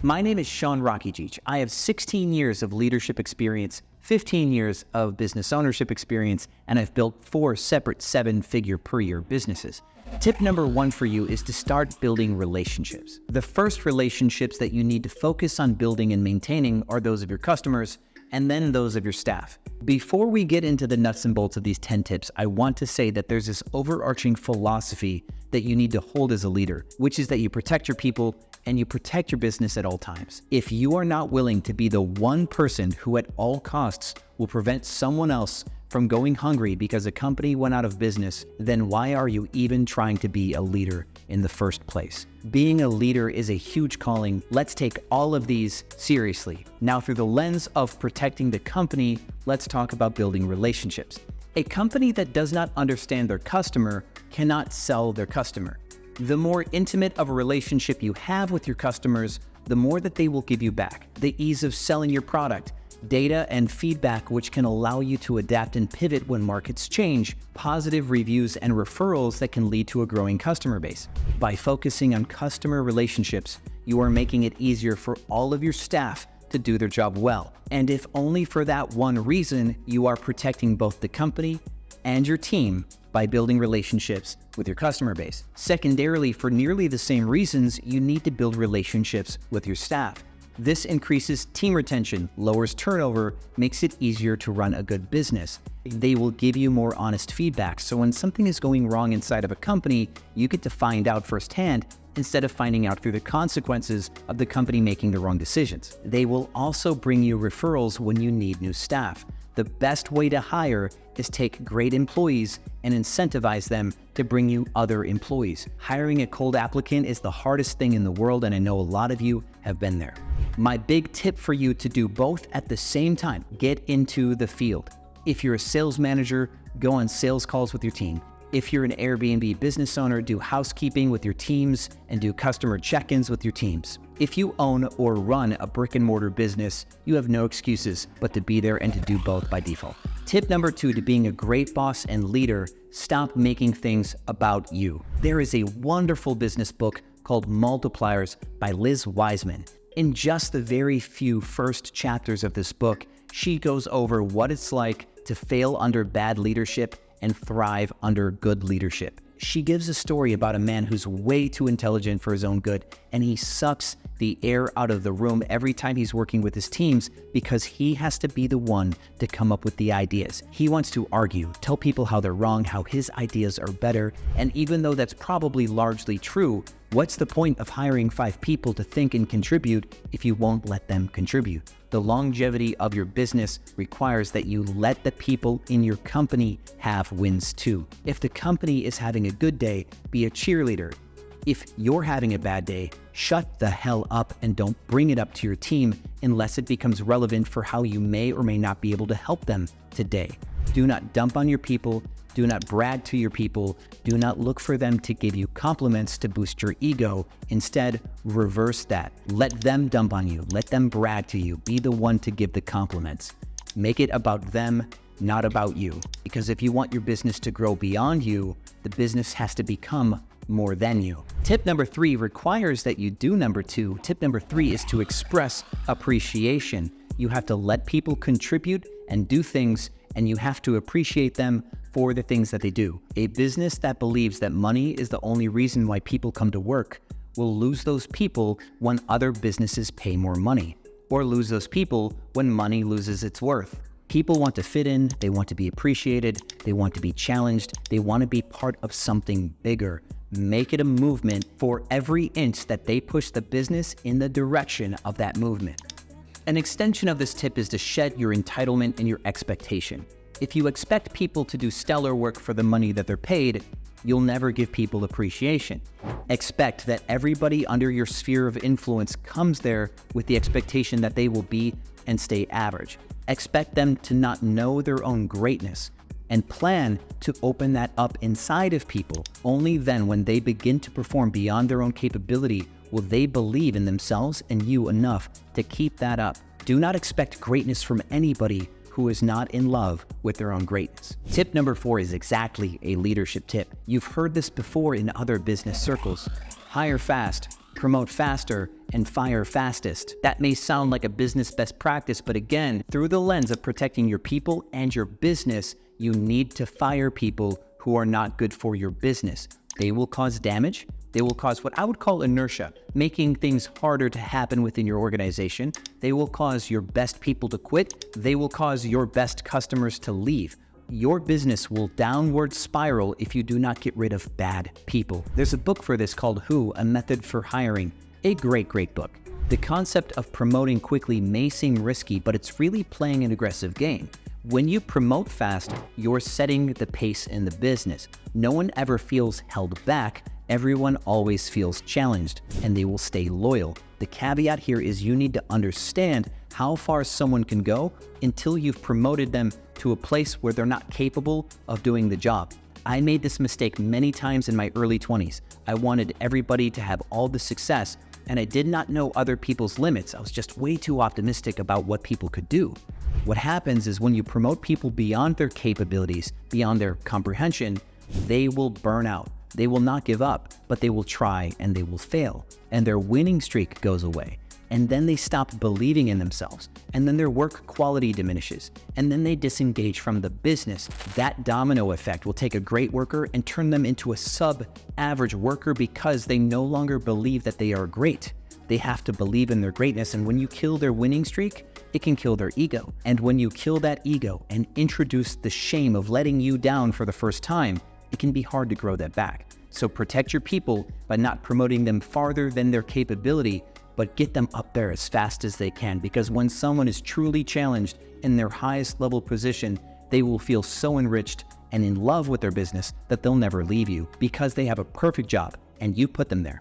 My name is Sean Rakijich. I have 16 years of leadership experience, 15 years of business ownership experience, and I've built 4 separate 7-figure per year businesses. Tip number 1 for you is to start building relationships. The first relationships that you need to focus on building and maintaining are those of your customers, and then those of your staff. Before we get into the nuts and bolts of these 10 tips, I want to say that there's this overarching philosophy that you need to hold as a leader, which is that you protect your people and you protect your business at all times. If you are not willing to be the one person who at all costs will prevent someone else from going hungry because a company went out of business, then why are you even trying to be a leader in the first place? Being a leader is a huge calling. Let's take all of these seriously. Now, through the lens of protecting the company, let's talk about building relationships. A company that does not understand their customer cannot sell their customer. The more intimate of a relationship you have with your customers, the more that they will give you back. The ease of selling your product, data and feedback which can allow you to adapt and pivot when markets change, positive reviews and referrals that can lead to a growing customer base. By focusing on customer relationships, you are making it easier for all of your staff to do their job well. And if only for that one reason, you are protecting both the company and your team by building relationships with your customer base. Secondarily, for nearly the same reasons, you need to build relationships with your staff. This increases team retention, lowers turnover, makes it easier to run a good business. They will give you more honest feedback, so when something is going wrong inside of a company, you get to find out firsthand instead of finding out through the consequences of the company making the wrong decisions. They will also bring you referrals when you need new staff. The best way to hire is take great employees and incentivize them to bring you other employees. Hiring a cold applicant is the hardest thing in the world, and I know a lot of you have been there. My big tip for you to do both at the same time: get into the field. If you're a sales manager, go on sales calls with your team. If you're an Airbnb business owner, do housekeeping with your teams and do customer check-ins with your teams. If you own or run a brick and mortar business, you have no excuses but to be there and to do both by default. Tip number 2 to being a great boss and leader: stop making things about you. There is a wonderful business book called Multipliers by Liz Wiseman. In just the very few first chapters of this book, she goes over what it's like to fail under bad leadership and thrive under good leadership. She gives a story about a man who's way too intelligent for his own good, and he sucks the air out of the room every time he's working with his teams because he has to be the one to come up with the ideas. He wants to argue, tell people how they're wrong, how his ideas are better, and even though that's probably largely true, what's the point of hiring 5 people to think and contribute if you won't let them contribute? The longevity of your business requires that you let the people in your company have wins too. If the company is having a good day, be a cheerleader. If you're having a bad day, shut the hell up and don't bring it up to your team unless it becomes relevant for how you may or may not be able to help them today. Do not dump on your people. Do not brag to your people. Do not look for them to give you compliments to boost your ego. Instead, reverse that. Let them dump on you. Let them brag to you. Be the one to give the compliments. Make it about them, not about you. Because if you want your business to grow beyond you, the business has to become more than you. Tip number 3 requires that you do number 2. Tip number 3 is to express appreciation. You have to let people contribute and do things, and you have to appreciate them for the things that they do. A business that believes that money is the only reason why people come to work will lose those people when other businesses pay more money, or lose those people when money loses its worth. People want to fit in, they want to be appreciated, they want to be challenged, they want to be part of something bigger. Make it a movement for every inch that they push the business in the direction of that movement. An extension of this tip is to shed your entitlement and your expectation. If you expect people to do stellar work for the money that they're paid, you'll never give people appreciation. Expect that everybody under your sphere of influence comes there with the expectation that they will be and stay average. Expect them to not know their own greatness and plan to open that up inside of people. Only then, when they begin to perform beyond their own capability, will they believe in themselves and you enough to keep that up. Do not expect greatness from anybody who is not in love with their own greatness. Tip number 4 is exactly a leadership tip. You've heard this before in other business circles. Hire fast, promote faster and fire fastest. That may sound like a business best practice, but again, through the lens of protecting your people and your business, you need to fire people who are not good for your business. They will cause damage. They will cause what I would call inertia, making things harder to happen within your organization. They will cause your best people to quit. They will cause your best customers to leave. Your business will downward spiral if you do not get rid of bad people. There's a book for this called Who? A Method for Hiring. A great book. The concept of promoting quickly may seem risky, but it's really playing an aggressive game. When you promote fast, you're setting the pace in the business. No one ever feels held back. Everyone always feels challenged, and they will stay loyal. The caveat here is you need to understand how far someone can go until you've promoted them to a place where they're not capable of doing the job. I made this mistake many times in my early 20s. I wanted everybody to have all the success, and I did not know other people's limits. I was just way too optimistic about what people could do. What happens is when you promote people beyond their capabilities, beyond their comprehension, they will burn out. They will not give up, but they will try and they will fail, and their winning streak goes away. And then they stop believing in themselves, and then their work quality diminishes, and then they disengage from the business. That domino effect will take a great worker and turn them into a sub-average worker because they no longer believe that they are great. They have to believe in their greatness, and when you kill their winning streak, it can kill their ego. And when you kill that ego and introduce the shame of letting you down for the first time, it can be hard to grow that back. So protect your people by not promoting them farther than their capability, but get them up there as fast as they can, because when someone is truly challenged in their highest level position, they will feel so enriched and in love with their business that they'll never leave you because they have a perfect job and you put them there.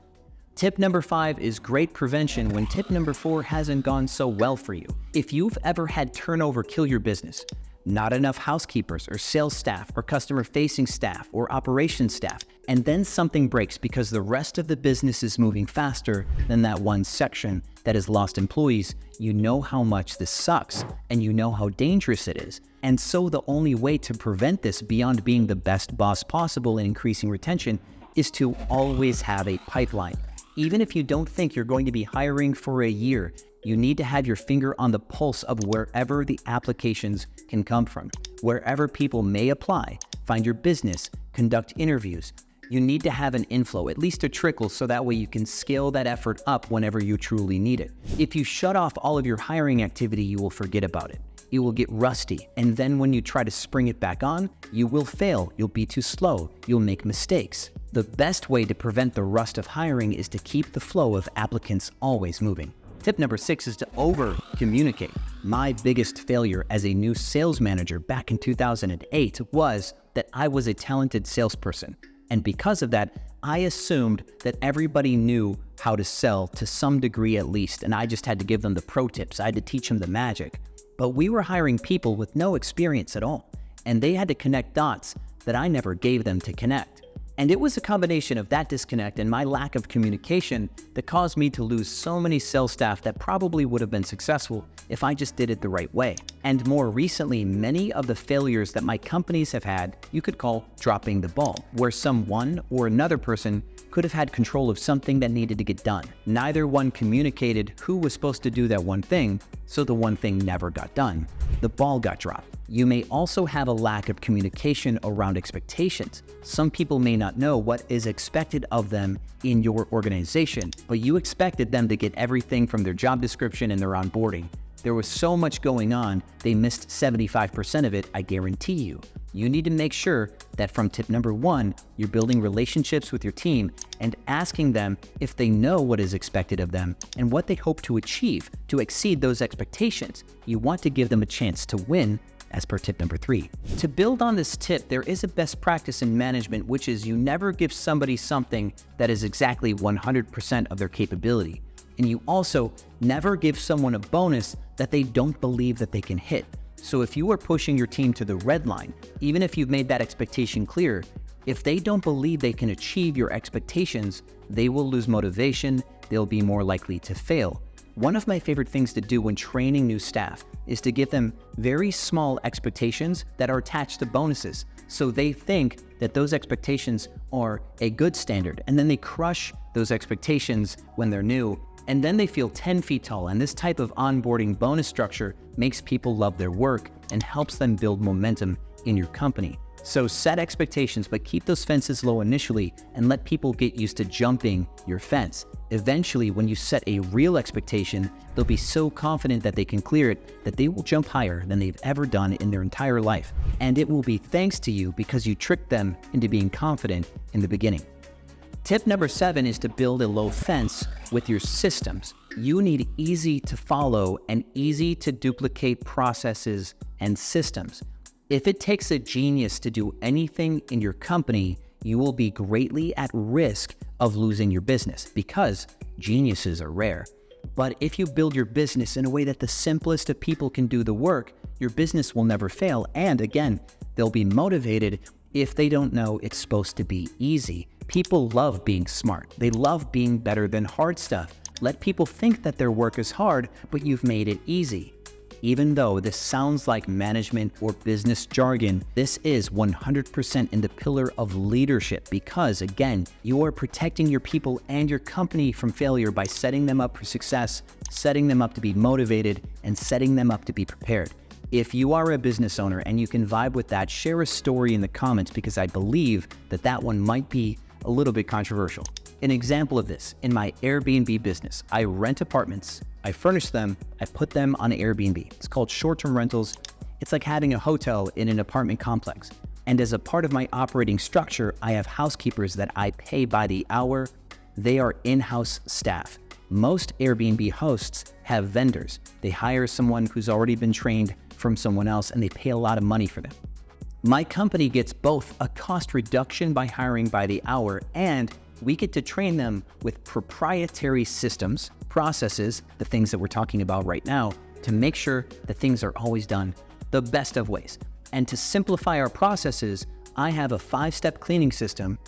Tip number 5 is great prevention when tip number 4 hasn't gone so well for you. If you've ever had turnover kill your business, not enough housekeepers or sales staff or customer-facing staff or operations staff, and then something breaks because the rest of the business is moving faster than that one section that has lost employees, you know how much this sucks and you know how dangerous it is. And so the only way to prevent this beyond being the best boss possible and increasing retention is to always have a pipeline. Even if you don't think you're going to be hiring for a year, you need to have your finger on the pulse of wherever the applications can come from. Wherever people may apply, find your business, conduct interviews. You need to have an inflow, at least a trickle, so that way you can scale that effort up whenever you truly need it. If you shut off all of your hiring activity, you will forget about it. It will get rusty, and then when you try to spring it back on, you will fail. You'll be too slow. You'll make mistakes. The best way to prevent the rust of hiring is to keep the flow of applicants always moving. Tip number 6 is to over-communicate. My biggest failure as a new sales manager back in 2008 was that I was a talented salesperson. And because of that, I assumed that everybody knew how to sell to some degree at least, and I just had to give them the pro tips. I had to teach them the magic. But we were hiring people with no experience at all, and they had to connect dots that I never gave them to connect. And it was a combination of that disconnect and my lack of communication that caused me to lose so many sales staff that probably would have been successful if I just did it the right way. And more recently, many of the failures that my companies have had, you could call dropping the ball, where someone or another person could have had control of something that needed to get done. Neither one communicated who was supposed to do that one thing, so the one thing never got done. The ball got dropped. You may also have a lack of communication around expectations. Some people may not know what is expected of them in your organization, but you expected them to get everything from their job description and their onboarding. There was so much going on, they missed 75% of it, I guarantee you. You need to make sure that from tip number 1, you're building relationships with your team and asking them if they know what is expected of them and what they hope to achieve to exceed those expectations. You want to give them a chance to win, as per tip number 3. To build on this tip, there is a best practice in management, which is you never give somebody something that is exactly 100% of their capability. And you also never give someone a bonus that they don't believe that they can hit. So if you are pushing your team to the red line, even if you've made that expectation clear, if they don't believe they can achieve your expectations, they will lose motivation, they'll be more likely to fail. One of my favorite things to do when training new staff is to give them very small expectations that are attached to bonuses. So they think that those expectations are a good standard, and then they crush those expectations when they're new, and then they feel 10 feet tall. And this type of onboarding bonus structure makes people love their work and helps them build momentum in your company. So set expectations, but keep those fences low initially and let people get used to jumping your fence. Eventually, when you set a real expectation, they'll be so confident that they can clear it that they will jump higher than they've ever done in their entire life. And it will be thanks to you because you tricked them into being confident in the beginning. Tip number 7 is to build a low fence with your systems. You need easy to follow and easy to duplicate processes and systems. If it takes a genius to do anything in your company, you will be greatly at risk of losing your business because geniuses are rare. But if you build your business in a way that the simplest of people can do the work, your business will never fail. And again, they'll be motivated if they don't know it's supposed to be easy. People love being smart. They love being better than hard stuff. Let people think that their work is hard, but you've made it easy. Even though this sounds like management or business jargon, this is 100% in the pillar of leadership because, again, you are protecting your people and your company from failure by setting them up for success, setting them up to be motivated, and setting them up to be prepared. If you are a business owner and you can vibe with that, share a story in the comments because I believe that that one might be a little bit controversial. An example of this, in my Airbnb business, I rent apartments, I furnish them, I put them on Airbnb. It's called short-term rentals. It's like having a hotel in an apartment complex. And as a part of my operating structure, I have housekeepers that I pay by the hour. They are in-house staff. Most Airbnb hosts have vendors. They hire someone who's already been trained from someone else and they pay a lot of money for them. My company gets both a cost reduction by hiring by the hour and we get to train them with proprietary systems, processes, the things that we're talking about right now, to make sure that things are always done the best of ways. And to simplify our processes, I have a 5-step cleaning system.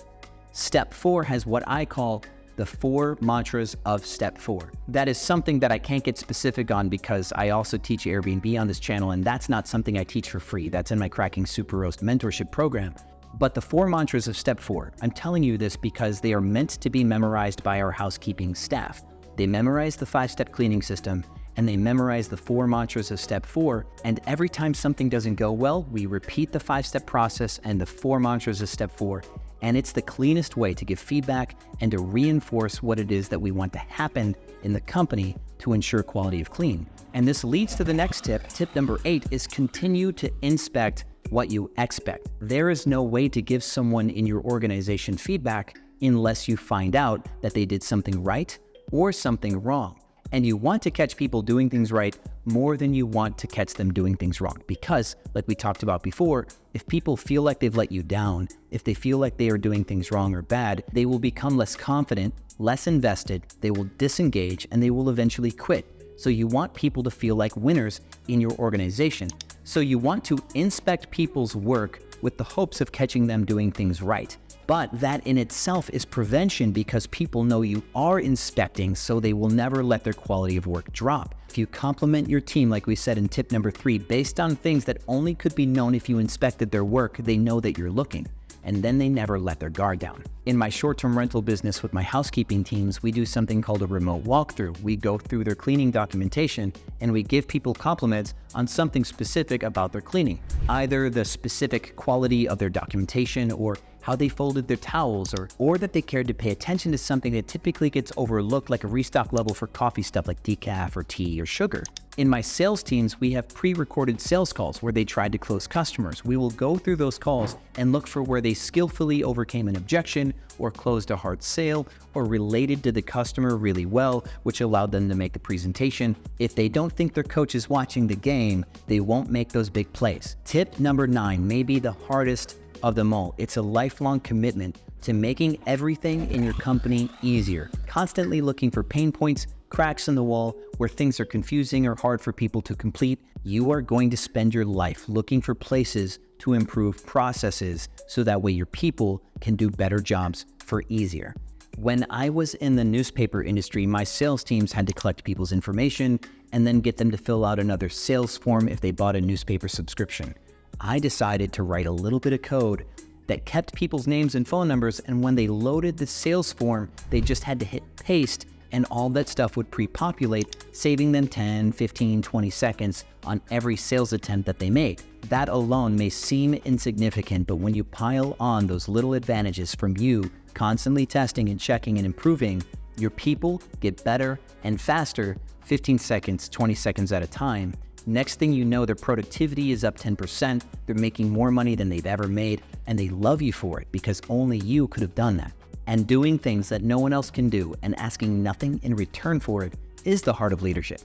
Step 4 has what I call the 4 mantras of step 4. That is something that I can't get specific on because I also teach Airbnb on this channel, and that's not something I teach for free. That's in my Cracking Super Roast mentorship program. But the 4 mantras of step 4, I'm telling you this because they are meant to be memorized by our housekeeping staff. They memorize the 5-step cleaning system and they memorize the 4 mantras of step 4. And every time something doesn't go well, we repeat the 5-step process and the 4 mantras of step 4. And it's the cleanest way to give feedback and to reinforce what it is that we want to happen in the company to ensure quality of clean. And this leads to the next tip. Tip number 8 is continue to inspect what you expect. There is no way to give someone in your organization feedback unless you find out that they did something right or something wrong. And you want to catch people doing things right more than you want to catch them doing things wrong. Because, like we talked about before, if people feel like they've let you down, if they feel like they are doing things wrong or bad, they will become less confident, less invested, they will disengage, and they will eventually quit. So you want people to feel like winners in your organization. So you want to inspect people's work with the hopes of catching them doing things right. But that in itself is prevention because people know you are inspecting, so they will never let their quality of work drop. If you compliment your team, like we said in tip number 3, based on things that only could be known if you inspected their work, they know that you're looking. And then they never let their guard down. In my short-term rental business with my housekeeping teams, we do something called a remote walkthrough. We go through their cleaning documentation and we give people compliments on something specific about their cleaning. Either the specific quality of their documentation or how they folded their towels or that they cared to pay attention to something that typically gets overlooked, like a restock level for coffee stuff like decaf or tea or sugar. In my sales teams, we have pre-recorded sales calls where they tried to close customers. We will go through those calls and look for where they skillfully overcame an objection or closed a hard sale or related to the customer really well, which allowed them to make the presentation. If they don't think their coach is watching the game, they won't make those big plays. Tip number 9 may be the hardest of them all. It's a lifelong commitment to making everything in your company easier, constantly looking for pain points, cracks in the wall where things are confusing or hard for people to complete. You are going to spend your life looking for places to improve processes so that way your people can do better jobs for easier. When I was in the newspaper industry, my sales teams had to collect people's information and then get them to fill out another sales form if they bought a newspaper subscription. I decided to write a little bit of code that kept people's names and phone numbers, and when they loaded the sales form, they just had to hit paste and all that stuff would pre-populate, saving them 10, 15, 20 seconds on every sales attempt that they made. That alone may seem insignificant, but when you pile on those little advantages from you constantly testing and checking and improving, your people get better and faster, 15 seconds, 20 seconds at a time. Next thing you know, their productivity is up 10%, they're making more money than they've ever made, and they love you for it because only you could have done that. And doing things that no one else can do and asking nothing in return for it is the heart of leadership.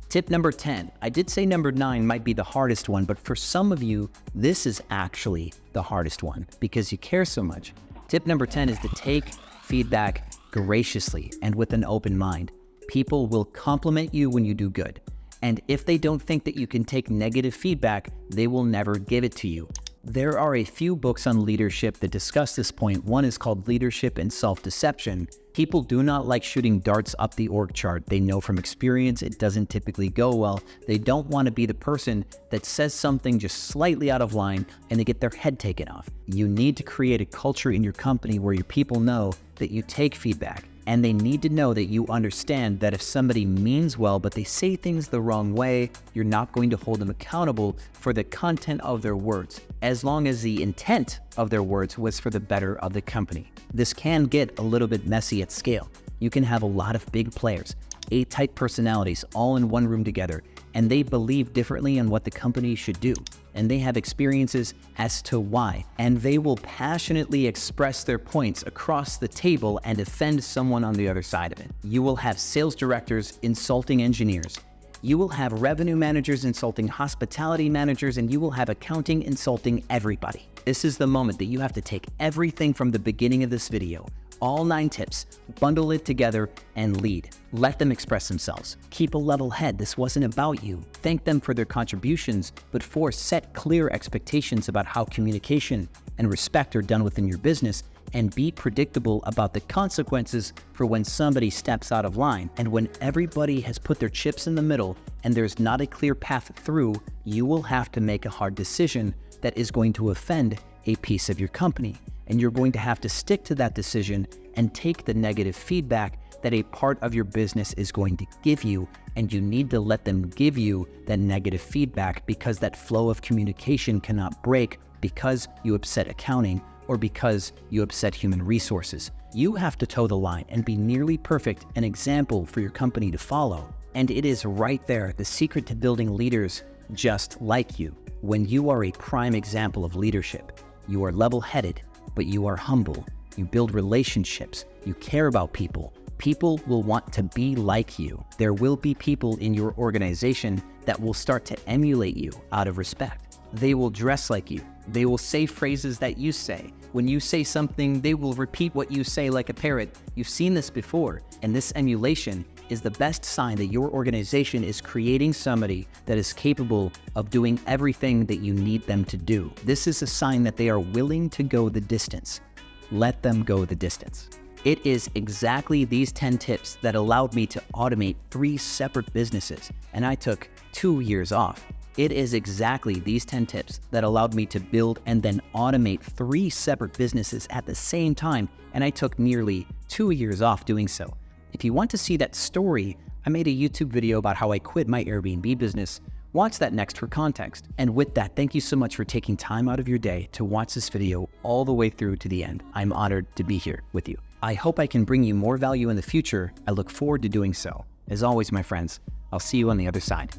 Tip number 10. I did say number 9 might be the hardest one, but for some of you, this is actually the hardest one because you care so much. Tip number 10 is to take feedback graciously and with an open mind. People will compliment you when you do good. And if they don't think that you can take negative feedback, they will never give it to you. There are a few books on leadership that discuss this point. One is called Leadership and Self-Deception. People do not like shooting darts up the org chart. They know from experience it doesn't typically go well. They don't want to be the person that says something just slightly out of line and they get their head taken off. You need to create a culture in your company where your people know that you take feedback. And they need to know that you understand that if somebody means well, but they say things the wrong way, you're not going to hold them accountable for the content of their words, as long as the intent of their words was for the better of the company. This can get a little bit messy at scale. You can have a lot of big players, A-type personalities all in one room together, and they believe differently on what the company should do. And they have experiences as to why, and they will passionately express their points across the table and offend someone on the other side of it. You will have sales directors insulting engineers. You will have revenue managers insulting hospitality managers, and you will have accounting insulting everybody. This is the moment that you have to take everything from the beginning of this video, all 9 tips, bundle it together, and lead. Let them express themselves. Keep a level head. This wasn't about you. Thank them for their contributions, but set clear expectations about how communication and respect are done within your business, and be predictable about the consequences for when somebody steps out of line. And when everybody has put their chips in the middle and there's not a clear path through, you will have to make a hard decision that is going to offend a piece of your company. And you're going to have to stick to that decision and take the negative feedback that a part of your business is going to give you, and you need to let them give you that negative feedback because that flow of communication cannot break because you upset accounting or because you upset human resources. You have to toe the line and be nearly perfect, an example for your company to follow. And it is right there, the secret to building leaders just like you. When you are a prime example of leadership, you are level-headed, but you are humble. You build relationships. You care about people. People will want to be like you. There will be people in your organization that will start to emulate you out of respect. They will dress like you. They will say phrases that you say. When you say something, they will repeat what you say like a parrot. You've seen this before, and this emulation is the best sign that your organization is creating somebody that is capable of doing everything that you need them to do. This is a sign that they are willing to go the distance. Let them go the distance. It is exactly these 10 tips that allowed me to automate 3 separate businesses, and I took 2 years off. It is exactly these 10 tips that allowed me to build and then automate 3 separate businesses at the same time, and I took nearly 2 years off doing so. If you want to see that story, I made a YouTube video about how I quit my Airbnb business. Watch that next for context. And with that, thank you so much for taking time out of your day to watch this video all the way through to the end. I'm honored to be here with you. I hope I can bring you more value in the future. I look forward to doing so. As always, my friends, I'll see you on the other side.